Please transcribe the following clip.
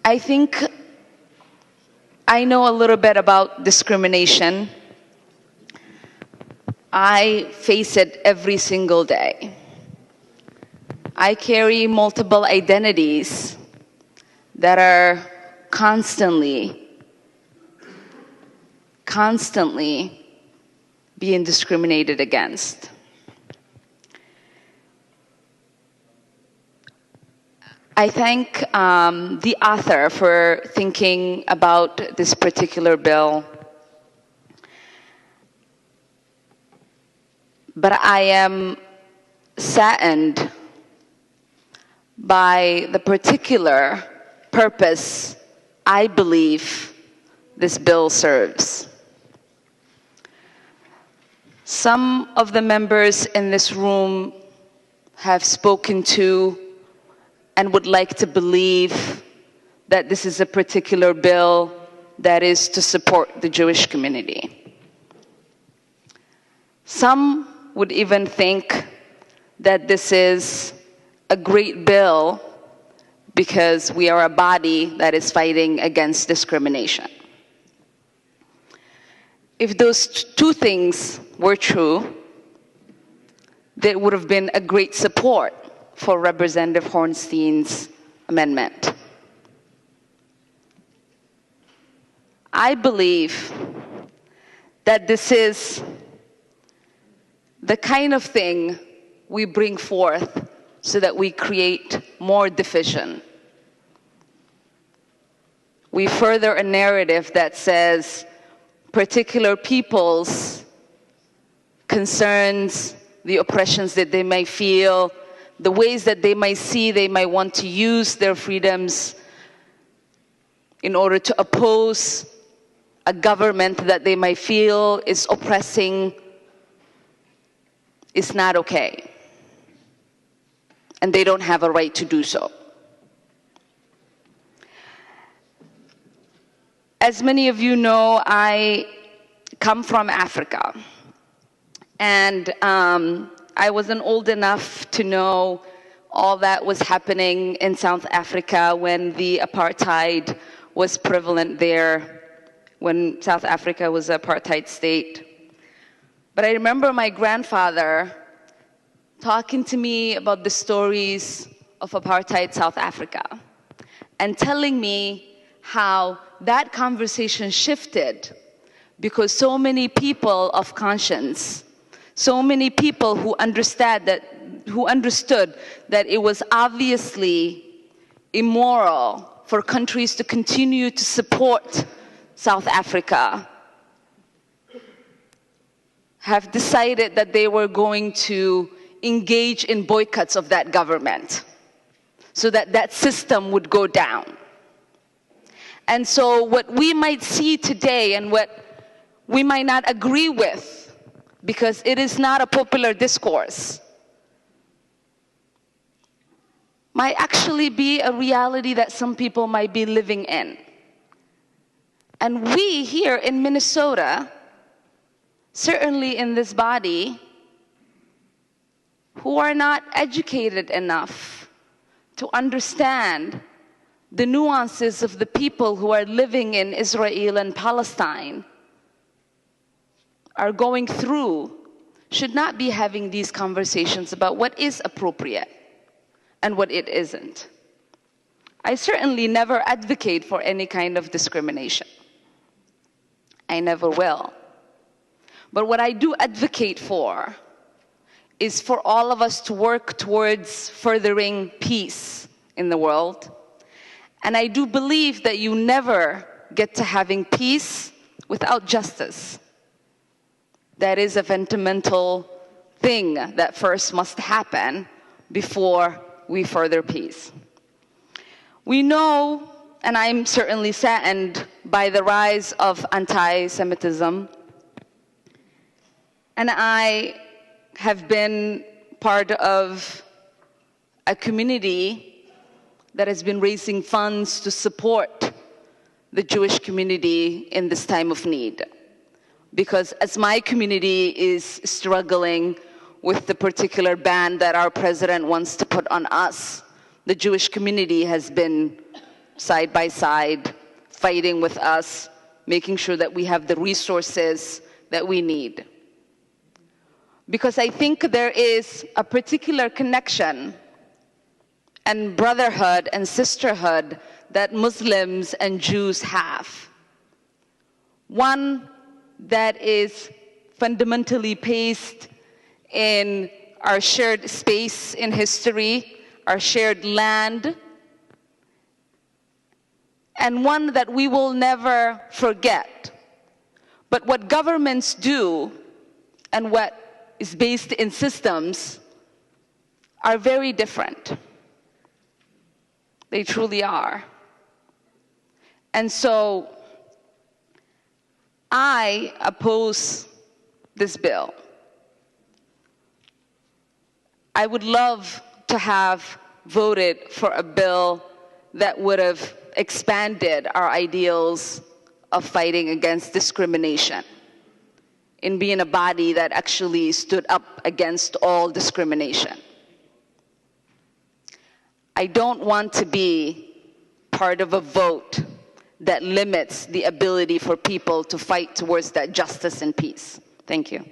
I think I know a little bit about discrimination. I face it every single day. I carry multiple identities that are constantly being discriminated against. I thank the author for thinking about this particular bill. But I am saddened by the particular purpose I believe this bill serves. Some of the members in this room have spoken to and would like to believe that this is a particular bill that is to support the Jewish community. Some would even think that this is a great bill because we are a body that is fighting against discrimination. If those two things were true, there would have been a great support for Representative Hornstein's amendment. I believe that this is the kind of thing we bring forth so that we create more division. We further a narrative that says particular people's concerns, the oppressions that they may feel, the ways that they might see they might want to use their freedoms in order to oppose a government that they might feel is oppressing is not okay. And they don't have a right to do so. As many of you know, I come from Africa. And I wasn't old enough to know all that was happening in South Africa when the apartheid was prevalent there, when South Africa was an apartheid state. But I remember my grandfather talking to me about the stories of apartheid South Africa and telling me how that conversation shifted because so many people of conscience, so many people who understood that it was obviously immoral for countries to continue to support South Africa have decided that they were going to engage in boycotts of that government so that that system would go down. And so what we might see today and what we might not agree with, because it is not a popular discourse, might actually be a reality that some people might be living in. And we here in Minnesota, certainly in this body, who are not educated enough to understand the nuances of the people who are living in Israel and Palestine are going through, should not be having these conversations about what is appropriate and what it isn't. I certainly never advocate for any kind of discrimination. I never will. But what I do advocate for is for all of us to work towards furthering peace in the world. And I do believe that you never get to having peace without justice. That is a fundamental thing that first must happen before we further peace. We know, and I'm certainly saddened by the rise of anti-Semitism, and I have been part of a community that has been raising funds to support the Jewish community in this time of need. Because as my community is struggling with the particular ban that our president wants to put on us, the Jewish community has been side by side, fighting with us, making sure that we have the resources that we need. Because I think there is a particular connection and brotherhood and sisterhood that Muslims and Jews have. One that is fundamentally based in our shared space in history, our shared land, and one that we will never forget. But what governments do and what is based in systems are very different. They truly are. And so I oppose this bill. I would love to have voted for a bill that would have expanded our ideals of fighting against discrimination, in being a body that actually stood up against all discrimination. I don't want to be part of a vote that limits the ability for people to fight towards that justice and peace. Thank you.